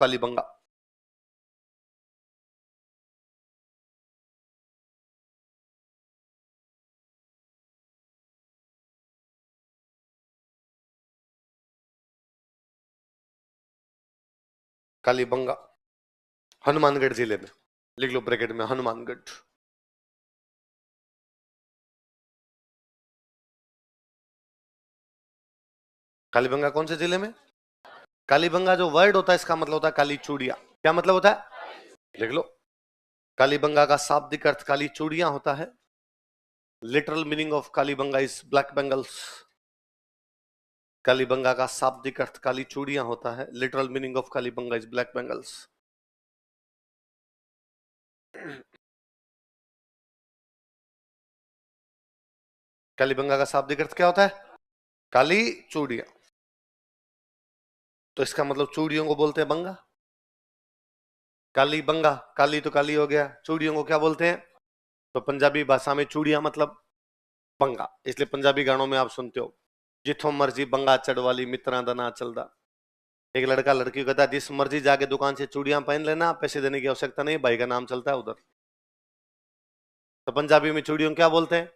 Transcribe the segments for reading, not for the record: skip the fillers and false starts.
कालीबंगा। कालीबंगा हनुमानगढ़ जिले में, लिख लो ब्रैकेट में हनुमानगढ़। कालीबंगा कौन से जिले में? कालीबंगा जो वर्ड होता है इसका मतलब होता है काली चूड़िया। क्या मतलब होता है? लिख लो। कालीबंगा का शाब्दिक अर्थ काली चूड़ियां होता है। Literal meaning of Kalibanga is black bangles. Kalibanga का शाब्दिक अर्थ काली चूड़ियां होता है। Literal meaning of Kalibanga is black bangles. Kalibanga का शाब्दिक अर्थ क्या होता है? काली चूड़ियां। तो इसका मतलब चूड़ियों को बोलते हैं बंगा। काली बंगा, काली तो काली हो गया, चूड़ियों को क्या बोलते हैं? तो पंजाबी भाषा में चूड़ियां मतलब बंगा। इसलिए पंजाबी गानों में आप सुनते हो जिथों मर्जी बंगा चढ़वाली मित्रा दना चलदा। एक लड़का लड़की को कहता है जिस मर्जी जाके दुकान से चूड़ियां पहन लेना, पैसे देने की आवश्यकता नहीं, भाई का नाम चलता है उधर। तो पंजाबी में चूड़ियों क्या बोलते हैं?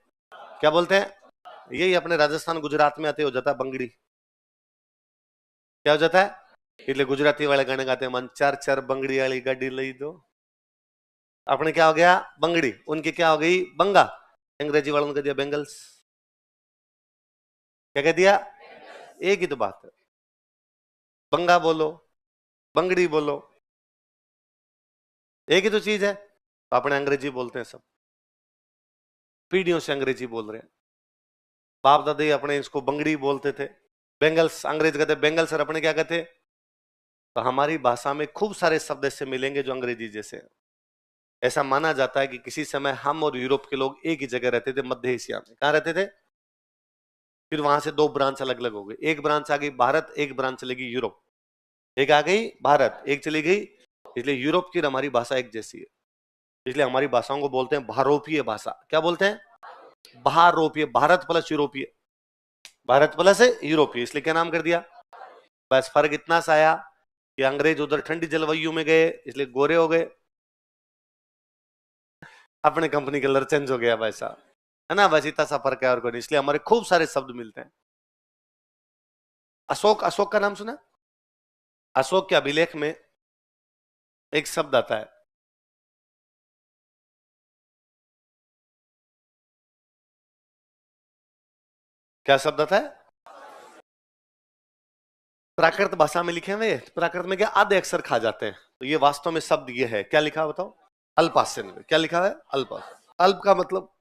क्या बोलते हैं? यही अपने राजस्थान गुजरात में आते हो जाता है बंगड़ी। क्या हो जाता है? इसलिए गुजराती वाले गाने गाते हैं मन चार चार बंगड़ी वाली गाड़ी लई दो। अपने क्या हो गया? बंगड़ी। उनकी क्या हो गई? बंगा। अंग्रेजी वालों ने कह दिया बेंगल्स। क्या कह दिया? एक ही तो बात है। बंगा बोलो, बंगड़ी बोलो, एक ही तो चीज है। तो अपने अंग्रेजी बोलते हैं सब, पीढ़ियों से अंग्रेजी बोल रहे हैं। बाप दादा अपने इसको बंगड़ी बोलते थे। बेंगल्स अंग्रेज कहते बेंगल्स, और अपने क्या कहते? तो हमारी भाषा में खूब सारे शब्द ऐसे मिलेंगे जो अंग्रेजी जैसे हैं। ऐसा माना जाता है कि किसी समय हम और यूरोप के लोग एक ही जगह रहते थे, मध्य एशिया में। कहां रहते थे? फिर वहां से दो ब्रांच अलग अलग हो गई। एक ब्रांच आ गई भारत, एक ब्रांच चली गई यूरोप। एक आ गई भारत, एक चली गई। इसलिए यूरोप की हमारी भाषा एक जैसी है। इसलिए हमारी भाषाओं को बोलते हैं भारोपीय भाषा। क्या बोलते हैं? भारोपीय। भारत प्लस यूरोपीय, भारत प्लस यूरोपीय, इसलिए क्या नाम कर दिया? बस फर्क इतना सा आया कि अंग्रेज उधर ठंडी जलवायु में गए इसलिए गोरे हो गए, अपने कंपनी कलर चेंज हो गया वैसा, है ना? बस इतना सा फर्क है और कोई नहीं। इसलिए हमारे खूब सारे शब्द मिलते हैं। अशोक, अशोक का नाम सुना? अशोक के अभिलेख में एक शब्द आता है। क्या शब्द आता है? प्राकृत भाषा में लिखे हुए। प्राकृत में क्या आधे अक्षर खा जाते हैं, तो ये वास्तव में शब्द ये है। क्या लिखा बताओ? अल्पासन में क्या लिखा है? अल्प। अल्प का मतलब,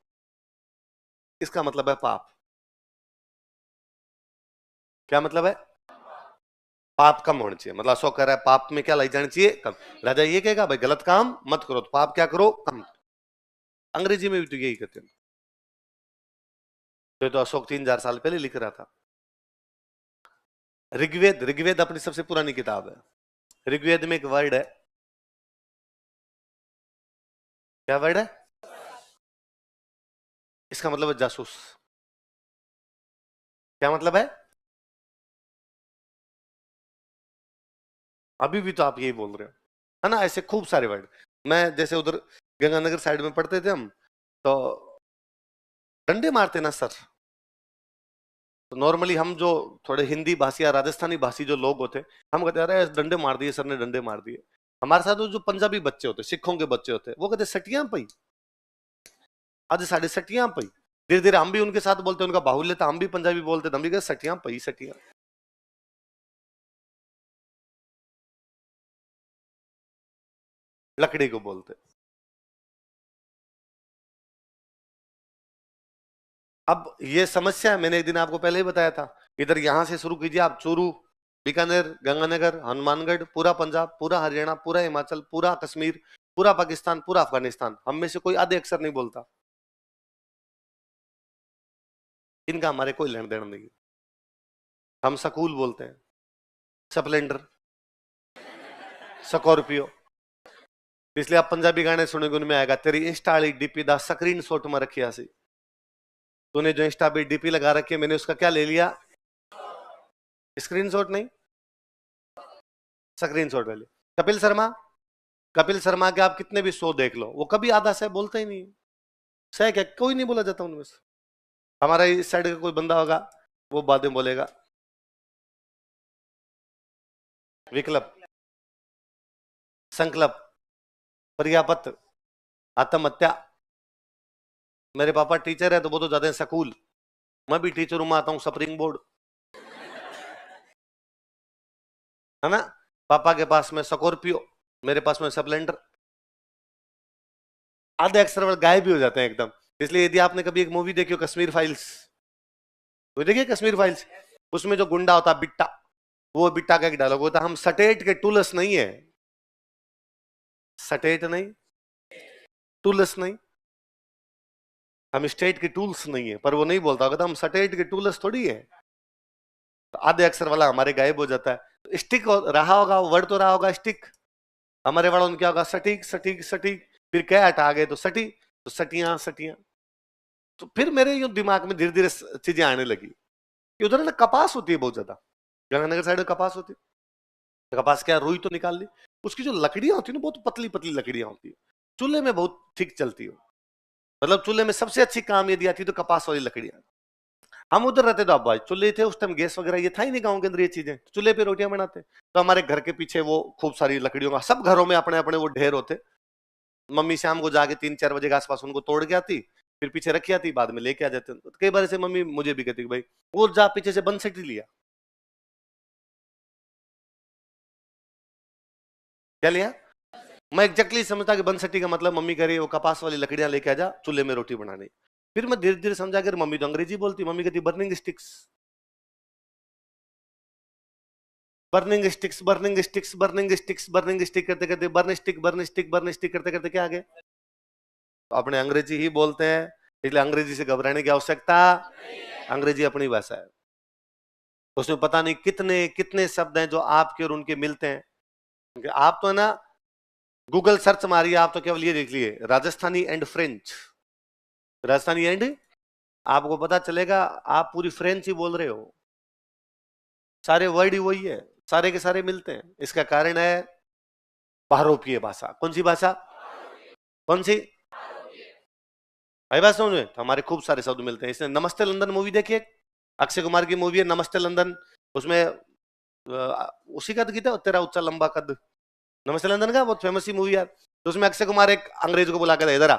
इसका मतलब है पाप। क्या मतलब है? पाप कम होना चाहिए। मतलब अशोक कह रहा है पाप में क्या लाई जानी चाहिए? कम। राजा ये कहेगा भाई गलत काम मत करो, तो पाप क्या करो? कम। अंग्रेजी में भी तो यही कहते हैं। तो अशोक 3000 साल पहले लिख रहा था। ऋग्वेद, ऋग्वेद अपनी सबसे पुरानी किताब है। ऋग्वेद में एक वर्ड है। क्या वर्ड है? इसका मतलब है जासूस। क्या मतलब है? अभी भी तो आप यही बोल रहे हो, है ना? ऐसे खूब सारे वर्ड। मैं जैसे उधर गंगानगर साइड में पढ़ते थे हम, तो डंडे मारते ना सर। तो नॉर्मली हम जो थोड़े हिंदी भाषी या राजस्थानी भाषी जो लोग होते, हम कहते अरे डंडे मार दिए सर ने, डंडे मार दिए। हमारे साथ वो जो पंजाबी बच्चे होते, सिखों के बच्चे होते, वो कहते सटियां पई, आज साढ़े सटियां पई। धीरे धीरे हम भी उनके साथ बोलते, उनका बाहुल्य था, हम भी पंजाबी बोलते, हम भी कहते सटियां पई, सटियां। लकड़ी को बोलते। अब ये समस्या है, मैंने एक दिन आपको पहले ही बताया था। इधर यहां से शुरू कीजिए आप, चूरू, बीकानेर, गंगानगर, हनुमानगढ़, पूरा पंजाब, पूरा हरियाणा, पूरा हिमाचल, पूरा कश्मीर, पूरा पाकिस्तान, पूरा अफगानिस्तान, हम में से कोई आधे अक्षर नहीं बोलता। इनका हमारे कोई लेन देन नहीं। हम सकूल बोलते हैं, स्प्लेंडर, स्कॉर्पियो। इसलिए आप पंजाबी गाने सुनेंगे, उनमें आएगा तेरी इंस्टा वाली डीपी दा स्क्रीन शॉट में रखी सी। तूने जो इंस्टा पे डीपी लगा रखी है, मैंने उसका क्या ले लिया? स्क्रीन शॉट नहीं, स्क्रीन शॉट ले लिया। कपिल शर्मा, कपिल शर्मा के आप कितने भी शो देख लो, वो कभी आधा सह बोलते ही नहीं। सह क्या, कोई नहीं बोला जाता उनमें से। हमारा इस साइड का कोई बंदा होगा, वो बातें बोलेगा। विकल्प, संकल्प, पर्यापत, आत्महत्या। मेरे पापा टीचर है तो वो तो ज्यादा स्कूल, मैं भी टीचर हूं, मैं आता हूं स्प्रिंग बोर्ड, है ना। पापा के पास में स्कॉर्पियो, मेरे पास में स्प्लेंडर। आधे अक्षर वर्ड गायब भी हो जाते हैं एकदम। इसलिए यदि आपने कभी एक मूवी देखी हो कश्मीर फाइल्स, वो देखिए कश्मीर फाइल्स, उसमें जो गुंडा होता है बिट्टा, वो बिट्टा का एक डायलॉग होता है, हम सटेट के टूलस नहीं है। सटेट नहीं, टूलस नहीं, हम स्टेट के टूल्स नहीं है, पर वो नहीं बोलता होगा हम सटेट के टूलस थोड़ी है। तो आधे अक्षर वाला हमारे गायब हो जाता है। तो स्टिक रहा होगा, वर्ड तो रहा होगा स्टिक, हमारे वालों ने क्या होगा सटीक सटीक सटीक, फिर क्या हटा गए तो सटी, तो सटियां सटियां। तो फिर मेरे यूं दिमाग में धीरे धीरे चीजें आने लगी कि उधर ना कपास होती है बहुत ज्यादा, गंगानगर साइड में कपास होती है। तो कपास क्या, रुई तो निकाल ली, उसकी जो लकड़ियां होती है ना बहुत पतली पतली लकड़ियां होती है, चूल्हे में बहुत ठीक चलती हो। मतलब चूल्हे में सबसे अच्छी काम यदि आती तो कपास वाली लकड़ियां। हम उधर रहते तो अब भाई चूल्हे थे उस टाइम, गैस वगैरह ये था ही नहीं गाँव के अंदर, ये चीजें चूल्हे पे रोटियां बनाते। तो हमारे घर के पीछे वो खूब सारी लकड़ियों का, सब घरों में अपने अपने वो ढेर होते। मम्मी शाम को जाके 3-4 बजे के आसपास उनको तोड़ के आती, फिर पीछे रखी आती, बाद में लेके आ जाते। तो कई बार ऐसे मम्मी मुझे भी कहती कि भाई वो जा पीछे से बंसटी लिया। क्या लिया? मैं एग्जैक्टली समझता कि बंसटी का मतलब मम्मी कह रही है वो कपास वाली लकड़ियां लेके आ जा चूल्हे में रोटी बनाने। फिर मैं धीरे धीरे समझा कि मम्मी तो अंग्रेजी बोलती, मम्मी कहती burning sticks, burning sticks, burning sticks, burning sticks, burning stick करते करते burn stick, burn stick, burn stick करते करते क्या आ गए, तो अपने अंग्रेजी ही बोलते हैं। इसलिए अंग्रेजी से घबराने की आवश्यकता, अंग्रेजी अपनी भाषा है। उसमें पता नहीं कितने कितने शब्द हैं जो आपके और उनके मिलते हैं। क्योंकि आप तो है ना, गूगल सर्च मारिए आप तो केवल ये देख लिए Rajasthani and French, Rajasthani and, आपको पता चलेगा आप पूरी फ्रेंच ही बोल रहे हो, सारे वर्ड ही वही है, सारे के सारे मिलते हैं। इसका कारण है बहुरूपीय भाषा। कौन सी भाषा? कौन सी भाई बात समझ में? तो हमारे खूब सारे शब्द मिलते हैं। इसने नमस्ते लंदन मूवी देखी है, अक्षय कुमार की मूवी है नमस्ते लंदन, उसमें उसी का तो गीता तेरा ऊंचा लंबा कद, नमस्ते लंदन का बहुत फेमस ही मूवी यार। तो उसमें अक्षय कुमार एक अंग्रेज को बुला के इधर आ,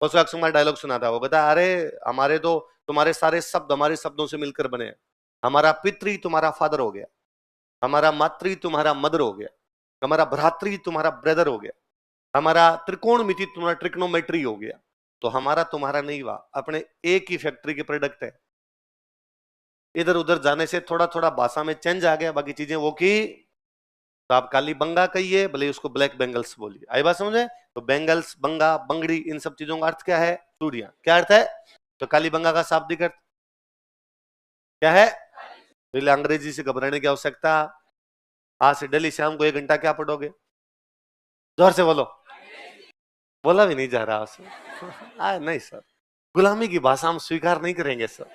उसको अक्षय कुमार डायलॉग सुनाता है, वो बता अरे हमारे तो, तुम्हारे सारे शब्द हमारे शब्दों से मिलकर बने हैं। हमारा पितृ तुम्हारा फादर हो गया, हमारा मातृ तुम्हारा मदर हो गया, हमारा भ्रातृ तुम्हारा ब्रदर हो गया, हमारा त्रिकोणमिति तुम्हारा ट्रिग्नोमेट्री हो गया। तो हमारा तुम्हारा नहीं हुआ, अपने एक ही फैक्ट्री के प्रोडक्ट है। इधर उधर जाने से थोड़ा थोड़ा भाषा में चेंज आ गया, बाकी चीजें वो की। तो आप काली बंगा कहिए भले उसको ब्लैक बेंगल्स बोलिए, आई बात समझे? तो बेंगल्स, बंगा, बंगड़ी, इन सब चीजों का अर्थ क्या है? चूड़ियां। क्या अर्थ है? तो काली बंगा का शाब्दिक अर्थ क्या है? पहले अंग्रेजी से घबराने की आवश्यकता। आज से डेली शाम को 1 घंटा क्या पढ़ोगे? जोर से बोलो। बोला भी नहीं जा रहा उसमें। नहीं सर, गुलामी की भाषा हम स्वीकार नहीं करेंगे सर,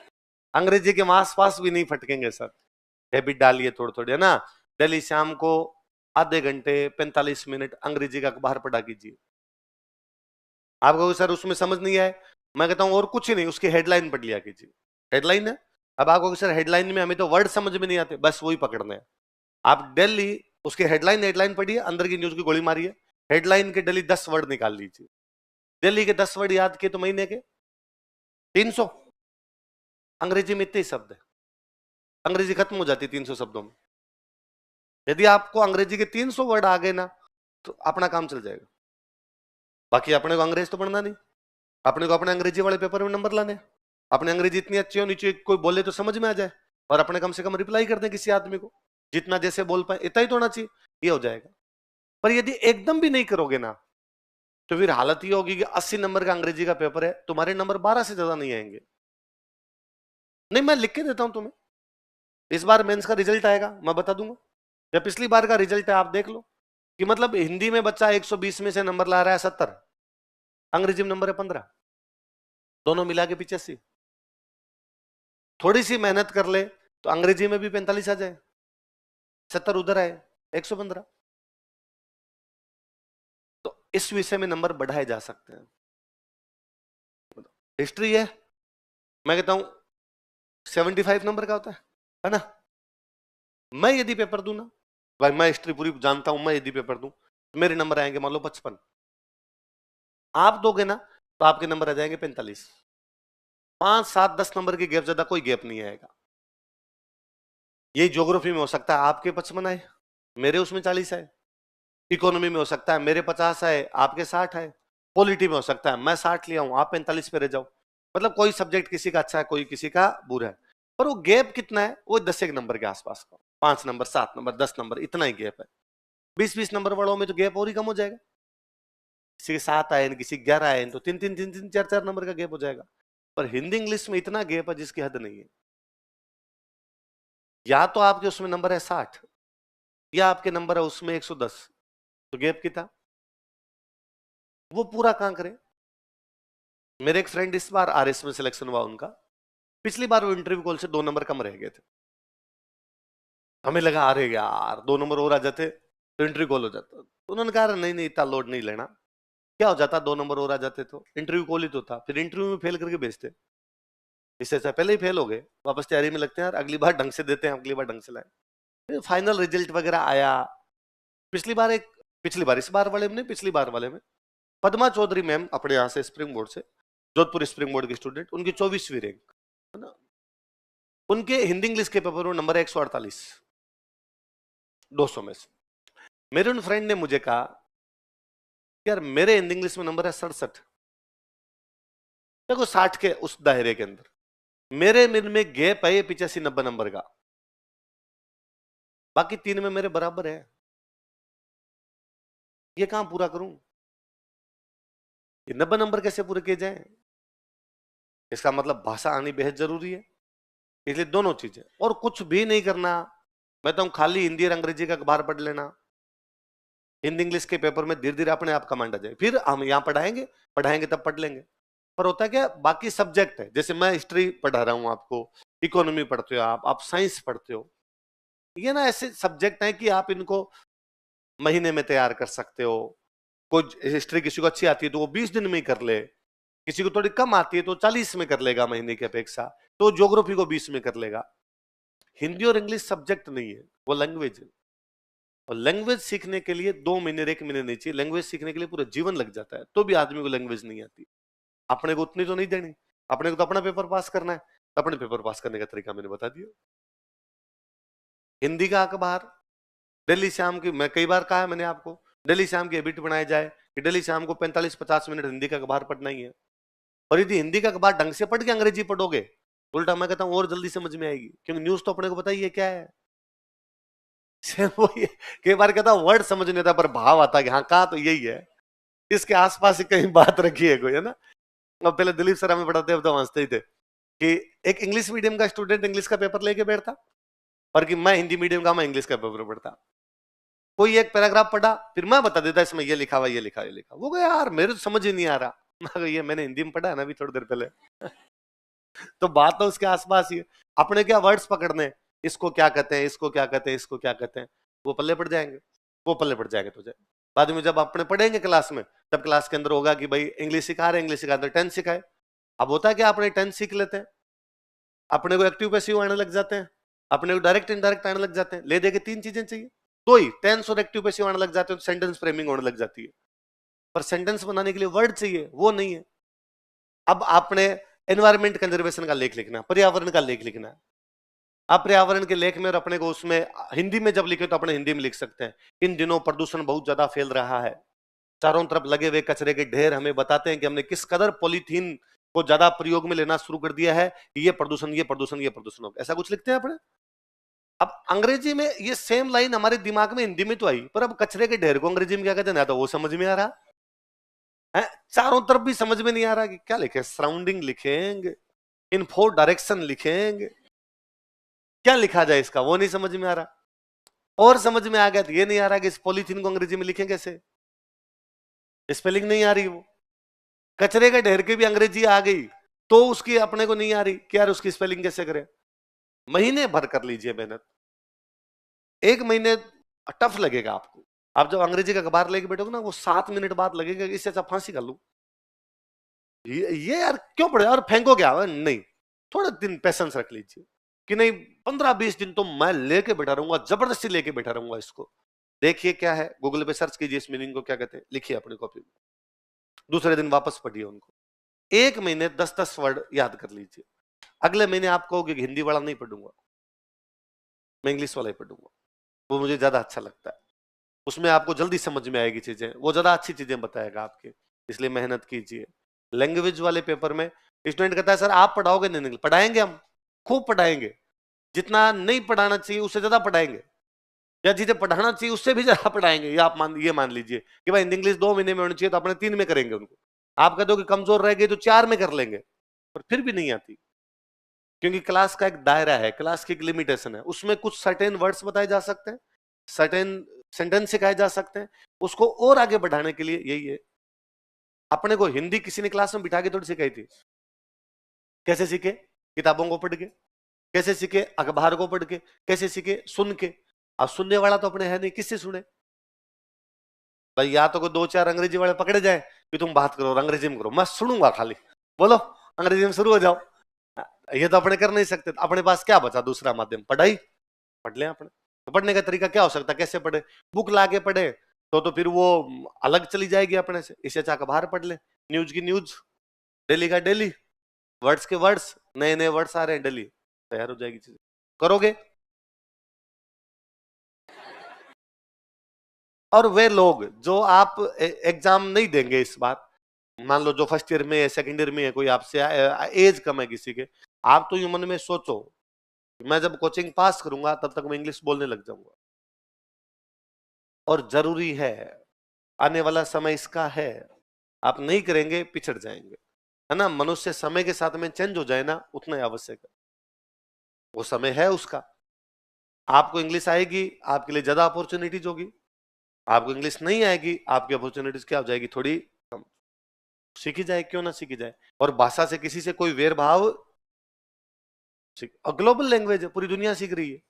अंग्रेजी के आस पास भी नहीं फटकेंगे सर। हैबिट डालिए थोड़ी थोड़ी, है ना। डेली शाम को आधे घंटे 45 मिनट अंग्रेजी का अखबार पढ़ा कीजिए। आपको सर उसमें समझ नहीं आए, मैं कहता हूं और कुछ ही नहीं, उसकी हेडलाइन पढ़ लिया कीजिए। हेडलाइन है, अब आपको सर हेडलाइन में हमें तो वर्ड समझ में नहीं आते, बस वही पकड़ना है। आप डेली उसके हेडलाइन हेडलाइन पढ़िए, अंदर की न्यूज की गोली मारिए, हेडलाइन के डेली 10 वर्ड निकाल लीजिए। डेली के 10 वर्ड याद किए तो महीने के 300। अंग्रेजी में इतने ही शब्द है, अंग्रेजी खत्म हो जाती है 300 शब्दों में। यदि आपको अंग्रेजी के 300 वर्ड आ गए ना, तो अपना काम चल जाएगा। बाकी अपने को अंग्रेज तो पढ़ना नहीं, अपने को अपने अंग्रेजी वाले पेपर में नंबर लाने। अपने अंग्रेजी इतनी अच्छी हो नीचे कोई बोले तो समझ में आ जाए, और अपने कम से कम रिप्लाई कर दें किसी आदमी को, जितना जैसे बोल पाए इतना ही तो होना चाहिए, ये हो जाएगा। पर यदि एकदम भी नहीं करोगे ना, तो फिर हालत ये होगी कि 80 नंबर का अंग्रेजी का पेपर है, तुम्हारे नंबर 12 से ज्यादा नहीं आएंगे। नहीं, मैं लिख के देता हूं तुम्हें, इस बार मेंस का रिजल्ट आएगा मैं बता दूंगा, या पिछली बार का रिजल्ट है आप देख लो, कि मतलब हिंदी में बच्चा 120 में से नंबर ला रहा है 70, अंग्रेजी में नंबर है 15, दोनों मिला के 85। थोड़ी सी मेहनत कर ले तो अंग्रेजी में भी 45 आ जाए, 70 उधर आए, 115। इस विषय में नंबर बढ़ाए जा सकते हैं। हिस्ट्री है, मैं कहता हूं 75 नंबर का होता है ना। मैं यदि पेपर दूं ना भाई, मैं हिस्ट्री पूरी जानता हूं, मैं यदि पेपर दूं तो मेरे नंबर आएंगे मान लो 55, आप दोगे ना तो आपके नंबर आ जाएंगे 45। 5 7 10 नंबर के गैप, ज्यादा कोई गैप नहीं आएगा। ये ज्योग्राफी में हो सकता है आपके 55 आए, मेरे उसमें 40 आए। इकोनॉमी में हो सकता है मेरे 50 आए, आपके 60 आए। पॉलिटी में हो सकता है मैं 60 लिया हूं, आप 45 पे रह जाओ। मतलब कोई सब्जेक्ट किसी का अच्छा है, कोई किसी का बुरा है, पर वो गैप कितना है, वो 10 एक नंबर के आसपास का, 5 नंबर 7 नंबर 10 नंबर, इतना ही गैप है। 20-20 नंबर वालों में तो गैप और ही कम हो जाएगा। किसी के 7 आए, किसी 11 आए, तो 3-3 4-4 नंबर का गैप हो जाएगा। पर हिंदी इंग्लिश में इतना गैप है जिसकी हद नहीं है। या तो आपके उसमें नंबर है 60, या आपके नंबर है उसमें 110, तो गैप कितना, वो पूरा कहां करे। मेरे एक फ्रेंड इस बार आरएस में सिलेक्शन हुआ उनका, पिछली बार वो इंटरव्यू कॉल से 2 नंबर कम रह गए थे। हमें लगा अरे यार 2 नंबर और आ जाते तो इंटरव्यू कॉल हो जाता, तो उन्होंने कहा नहीं नहीं इतना लोड नहीं लेना। क्या हो जाता, 2 नंबर और आ जाते तो इंटरव्यू कॉल ही तो था, फिर इंटरव्यू में फेल करके भेजते। इससे अच्छा पहले ही फेल हो गए, वापस तैयारी में लगते हैं यार, अगली बार ढंग से देते हैं, अगली बार ढंग से लाए। फाइनल रिजल्ट वगैरह आया पिछली बार, पिछली बार, इस बार वाले में नहीं, पिछली बार वाले में पद्मा चौधरी मैम अपने यहाँ से स्प्रिंग बोर्ड से, जोधपुर स्प्रिंग बोर्ड के स्टूडेंट, उनकी 24वीं रैंक है ना। उनके हिंदी इंग्लिश के पेपर में नंबर है 148 200 में से। मेरे उन फ्रेंड ने मुझे कहा यार मेरे हिंदी इंग्लिश में नंबर है 67, देखो 60 के उस दायरे के अंदर मेरे में गैप है 85-90 नंबर का, बाकी 3 में मेरे बराबर है, ये कहां पूरा करूं, ये 90 नंबर कैसे पूरे किए जाएं। इसका मतलब भाषा आनी बेहद जरूरी है, इसलिए दोनों चीजें, और कुछ भी नहीं करना। मैं तो खाली हिंदी और अंग्रेजी का अखबार पढ़ लेना, हिंदी इंग्लिश के पेपर में धीरे धीरे अपने आप कमांड आ जाए, फिर हम यहाँ पढ़ाएंगे, पढ़ाएंगे तब पढ़ लेंगे। पर होता क्या, बाकी सब्जेक्ट है, जैसे मैं हिस्ट्री पढ़ा रहा हूं आपको, इकोनॉमी पढ़ते हो आप साइंस पढ़ते हो, ये ना ऐसे सब्जेक्ट हैं कि आप इनको महीने में तैयार कर सकते हो। कुछ हिस्ट्री किसी को अच्छी आती है तो वो 20 दिन में ही कर ले, किसी को थोड़ी कम आती है तो 40 में कर लेगा महीने की अपेक्षा, तो ज्योग्राफी को 20 में कर लेगा। हिंदी और इंग्लिश सब्जेक्ट नहीं है, वो लैंग्वेज है। और लैंग्वेज सीखने के लिए 2 महीने 1 महीने नहीं चाहिए, लैंग्वेज सीखने के लिए पूरा जीवन लग जाता है, तो भी आदमी को लैंग्वेज नहीं आती। अपने को उतनी तो नहीं देनी, अपने को तो अपना पेपर पास करना है, अपने पेपर पास करने का तरीका मैंने बता दिया। हिंदी का अखबार डेली शाम की, मैं कई बार कहा है मैंने आपको, डेली शाम की हैबिट बनाई जाए कि डेली शाम को 45-50 मिनट हिंदी का अखबार पढ़ना ही है। और यदि हिंदी का अखबार ढंग से पढ़ के अंग्रेजी पढ़ोगे, उल्टा मैं कहता हूं और जल्दी समझ में आएगी, क्योंकि न्यूज तो अपने को पता ही है क्या है। वो ये कई बार कहता वर्ड समझ नहीं आता पर भाव आता कि हाँ कहा तो यही है, इसके आसपास ही कहीं बात रखी है कोई, है ना। अब पहले दिलीप सर हमें पढ़ाते, अब तो हंसते ही थे कि एक इंग्लिश मीडियम का स्टूडेंट इंग्लिश का पेपर लेके बैठता, और कि मैं हिंदी मीडियम का, मैं इंग्लिश का पेपर पढ़ता। कोई एक पैराग्राफ पढ़ा, फिर मैं बता देता इसमें ये लिखा हुआ, ये लिखा, ये लिखा। वो यार मेरे तो समझ ही नहीं आ रहा, मैं ये मैंने हिंदी में पढ़ा है ना अभी थोड़ी देर पहले। तो बात तो उसके आसपास ही है, अपने क्या वर्ड्स पकड़ने, इसको क्या कहते हैं, इसको क्या कहते हैं, इसको क्या कहते हैं, वो पल्ले पड़ जाएंगे, वो पल्ले पड़ जाएंगे तुझे। बाद में जब अपने पढ़ेंगे क्लास में, तब क्लास के अंदर होगा कि भाई इंग्लिश सिखा रहे, इंग्लिश सिखा रहे, टेंस सिखाए। अब होता है क्या, अपने टेंस सीख लेते हैं, अपने को एक्टिव पैसिव आने लग जाते हैं, अपने को डायरेक्ट इनडायरेक्ट आने लग जाते हैं, ले दे के 3 चीजें चाहिए, तो ही टेंस और एक्टिव पैसिव आने लग जाते हैं, तो सेंटेंस फ्रेमिंग होने लग जाती है। पर सेंटेंस बनाने के लिए वर्ड चाहिए, वो नहीं है। अब आपने एनवायरमेंट कंजर्वेशन का लेख लिखना, पर्यावरण का लेख लिखना है, आप पर्यावरण के लेख में और अपने को उसमें हिंदी में जब लिखे तो अपने हिंदी में लिख सकते हैं, इन दिनों प्रदूषण बहुत ज्यादा फैल रहा है, चारों तरफ लगे हुए कचरे के ढेर हमें बताते हैं कि हमने किस कदर पॉलीथीन को ज्यादा प्रयोग में लेना शुरू कर दिया है, ये प्रदूषण, ये प्रदूषण, ये प्रदूषण हो, ऐसा कुछ लिखते हैं अपने। अब अंग्रेजी में ये सेम लाइन हमारे दिमाग में हिंदी में तो आई, पर अब कचरे के ढेर को अंग्रेजी में क्या कहते हैं, ना तो वो समझ में आ रहा है, चारों तरफ भी समझ में नहीं आ रहा कि क्या लिखे, सराउंडिंग लिखेंगे, इन 4 डायरेक्शन लिखेंगे, क्या लिखा जाए इसका, वो नहीं समझ में आ रहा। और समझ में आ गया तो ये नहीं आ रहा कि इस पॉलीथीन को अंग्रेजी में लिखें कैसे, स्पेलिंग नहीं आ रही, वो कचरे के ढेर की भी अंग्रेजी आ गई तो उसकी अपने को नहीं आ रही कि यार उसकी स्पेलिंग कैसे करें। महीने भर कर लीजिए मेहनत, 1 महीने टफ लगेगा आपको, आप जब अंग्रेजी का अखबार लेके बैठोगे ना, वो 7 मिनट बाद लगेगा इससे अच्छा फांसी कर लूं। ये यार क्यों पढ़े और फेंको क्या, नहीं, थोड़े दिन पेशेंस रख लीजिए कि नहीं 15-20 दिन तो मैं लेके बैठा रहूंगा, जबरदस्ती लेके बैठा रहूंगा इसको। देखिए क्या है, गूगल पे सर्च कीजिए इस मीनिंग को क्या कहते हैं, लिखिए अपनी कॉपी में, दूसरे दिन वापस पढ़िए उनको। 1 महीने 10-10 वर्ड याद कर लीजिए। अगले महीने आप कहोगे कि हिंदी वाला नहीं पढ़ूंगा, मैं इंग्लिश वाला ही पढ़ूंगा, वो मुझे ज्यादा अच्छा लगता है, उसमें आपको जल्दी समझ में आएगी चीजें, वो ज्यादा अच्छी चीजें बताएगा आपके, इसलिए मेहनत कीजिए। लैंग्वेज वाले पेपर में स्टूडेंट कहता है सर आप पढ़ाओगे नहीं, पढ़ाएंगे, हम खूब पढ़ाएंगे, जितना नहीं पढ़ाना चाहिए उससे ज्यादा पढ़ाएंगे, या जिसे पढ़ाना चाहिए उससे भी ज्यादा पढ़ाएंगे। ये आप मान लीजिए कि भाई हिंदी इंग्लिश 2 महीने में होनी चाहिए तो अपने 3 में करेंगे उनको। आप कह दो कि कमजोर रह गई तो 4 में कर लेंगे, पर फिर भी नहीं आती, क्योंकि क्लास का एक दायरा है, क्लास की एक लिमिटेशन है, उसमें कुछ सर्टेन वर्ड्स बताए जा सकते हैं, सर्टेन सेंटेंस सिखाए जा सकते हैं, उसको और आगे बढ़ाने के लिए यही है। अपने को हिंदी किसी ने क्लास में बिठा के थोड़ी सिखाई थी, कैसे सीखे, किताबों को पढ़ के, कैसे सीखे, अखबार को पढ़ के, कैसे सीखे, सुन के। अब सुनने वाला तो अपने है नहीं, किससे सुने भाई, या तो कोई 2-4 अंग्रेजी वाले पकड़े जाए कि तुम बात करो और अंग्रेजी में करो, मैं सुनूंगा खाली, बोलो अंग्रेजी में शुरू हो जाओ। ये तो अपने कर नहीं सकते, अपने पास क्या बचा दूसरा माध्यम, पढ़ाई, पढ़ लें अपने। तो पढ़ने का तरीका क्या हो सकता है, कैसे पढ़े, बुक ला के पढ़े तो फिर वो अलग चली जाएगी अपने से, इससे अच्छा बाहर पढ़ ले, न्यूज की न्यूज, डेली का डेली, वर्ड्स के वर्ड्स, नए नए वर्ड्स आ रहे हैं डेली, तैयार हो जाएगी चीजें, करोगे। और वे लोग जो आप एग्जाम नहीं देंगे इस बार, मान लो जो फर्स्ट ईयर में है, सेकंड ईयर में है, कोई आपसे एज कम है किसी के, आप तो यूं मन में सोचो मैं जब कोचिंग पास करूंगा तब तक मैं इंग्लिश बोलने लग जाऊंगा, और जरूरी है, आने वाला समय इसका है, आप नहीं करेंगे पिछड़ जाएंगे, है ना। मनुष्य समय के साथ में चेंज हो जाए ना, उतना ही आवश्यक है, वो समय है उसका। आपको इंग्लिश आएगी, आपके लिए ज्यादा अपॉर्चुनिटीज होगी, आपको इंग्लिश नहीं आएगी, आपकी अपॉर्चुनिटीज क्या हो जाएगी, थोड़ी कम। सीखी जाए, क्यों ना सीखी जाए, और भाषा से किसी से कोई वेर भाव, और ग्लोबल लैंग्वेज है, पूरी दुनिया सीख रही है,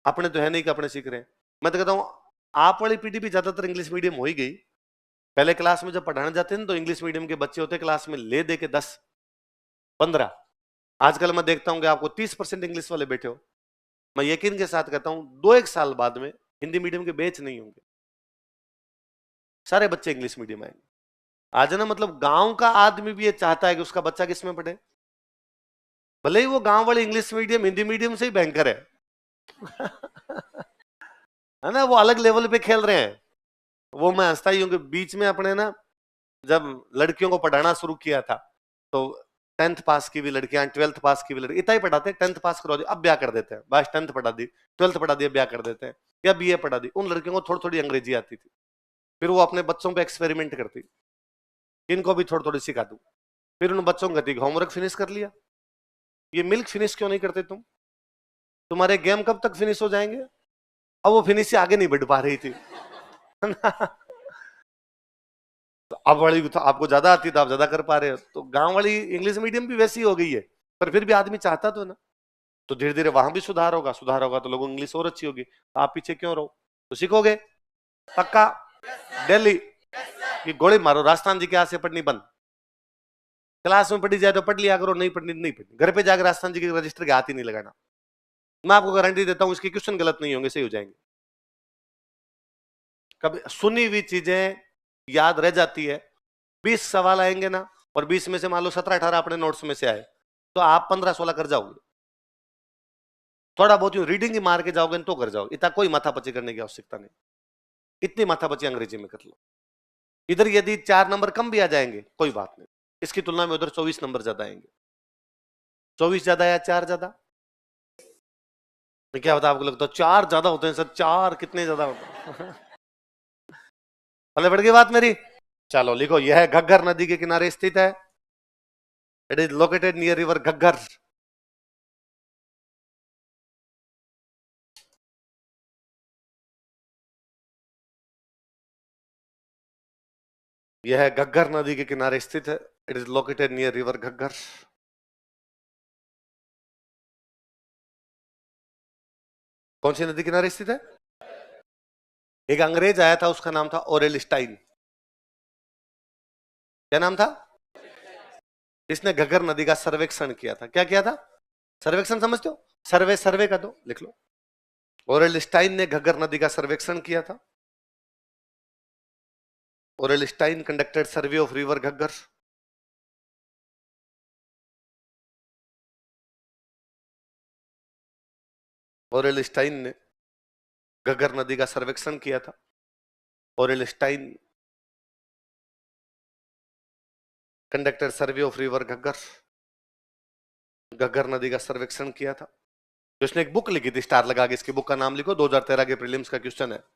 अपने तो है नहीं कि अपने सीख रहे हैं। मैं तो कहता हूं आप वाली पीढ़ी भी ज्यादातर इंग्लिश मीडियम हो ही गई। पहले क्लास में जब पढ़ाने जाते हैं तो इंग्लिश मीडियम के बच्चे होते क्लास में ले दे के 10-15, आजकल मैं देखता हूं कि आपको 30% इंग्लिश वाले बैठे हो। मैं यकीन के साथ कहता हूं 2-1 साल बाद में हिंदी मीडियम के बैच नहीं होंगे, सारे बच्चे इंग्लिश मीडियम आएंगे। आज ना मतलब गांव का आदमी भी ये चाहता है कि उसका बच्चा किस में पढ़े, भले ही वो गांव वाले इंग्लिश मीडियम हिंदी मीडियम से ही भयंकर है है ना, वो अलग लेवल पे खेल रहे हैं। वो मैं हंसता ही हूँ कि बीच में अपने ना जब लड़कियों को पढ़ाना शुरू किया था तो 10th पास की भी लड़कियां, 12th पास की भी लड़की, इतना ही पढ़ाते, 10th पास करो अब ब्याह कर देते हैं, बस 10th पढ़ा दी, 12th पढ़ा दी, ब्याह कर देते हैं, या बीए पढ़ा दी। उन लड़कियों को थोड़ी थोड़ी अंग्रेजी आती थी, फिर वो अपने बच्चों पे एक्सपेरिमेंट करती, इनको भी थोड़ी थोड़ी सिखा दूं। फिर उन बच्चों को कहती होमवर्क फिनिश कर लिया, ये मिल्क फिनिश क्यों नहीं करते तुम, तुम्हारे गेम कब तक फिनिश हो जाएंगे। अब वो फिनिश से आगे नहीं बढ़ पा रही थी तो अब वाली तो आपको ज्यादा आती तो आप ज्यादा कर पा रहे हो, तो गांव वाली इंग्लिश मीडियम भी वैसी हो गई है, पर फिर भी आदमी चाहता तो है ना। तो धीरे धीरे वहां भी सुधार होगा, सुधार होगा तो लोगों की इंग्लिश और अच्छी होगी, तो आप पीछे क्यों रहो, तो सीखोगे पक्का। दिल्ली की गोली मारो, राजस्थान जी के यहाँ से पढ़नी बंद, क्लास में पढ़ी जाए तो पढ़ लिया करो, नहीं पढ़नी नहीं पढ़नी, घर पे जाकर राजस्थान जी के रजिस्टर के हाथ ही नहीं लगाना, मैं आपको गारंटी देता हूं इसके क्वेश्चन गलत नहीं होंगे, सही हो जाएंगे। कभी सुनी हुई चीजें याद रह जाती है, 20 सवाल आएंगे ना, और 20 में से मान लो 17-18 अपने नोट्स में से आए, तो आप 15-16 कर जाओगे, थोड़ा बहुत रीडिंग ही मार के जाओगे तो कर जाओगे, इतना कोई माथापच्ची करने की आवश्यकता नहीं, इतनी माथापच्ची अंग्रेजी में कर लो। इधर यदि 4 नंबर कम भी आ जाएंगे कोई बात नहीं, इसकी तुलना में उधर 24 नंबर ज्यादा आएंगे, 24 ज्यादा या 4 ज्यादा, तो क्या होता है आपको लगता है 4 ज्यादा होते हैं सर, 4 कितने ज्यादा होते हैं पहले बढ़ गई बात मेरी। चलो लिखो, यह है घग्गर नदी के किनारे स्थित है, it is located near river Ghaggar. यह है घग्गर नदी के किनारे स्थित है, it is located near river Ghaggar. कौन सी नदी किनारे स्थित है, एक अंग्रेज आया था, उसका नाम था ओरेल स्टाइन। क्या नाम था? इसने घग्गर नदी का सर्वेक्षण किया था। क्या किया था? सर्वेक्षण समझते हो? सर्वे, सर्वे का दो लिख लो। ओरेल स्टाइन ने घग्गर नदी का सर्वेक्षण किया था। Aurel Stein conducted survey of river Ghaggar. Aurel Stein ने घग्गर नदी का सर्वेक्षण किया था। Aurel Stein conducted survey of river Ghaggar. Ghaggar नदी का सर्वेक्षण किया था। तो इसने एक बुक लिखी थी, स्टार लगा के। इसकी बुक का नाम लिखो, 2013 के प्रीलिम्स का क्वेश्चन है।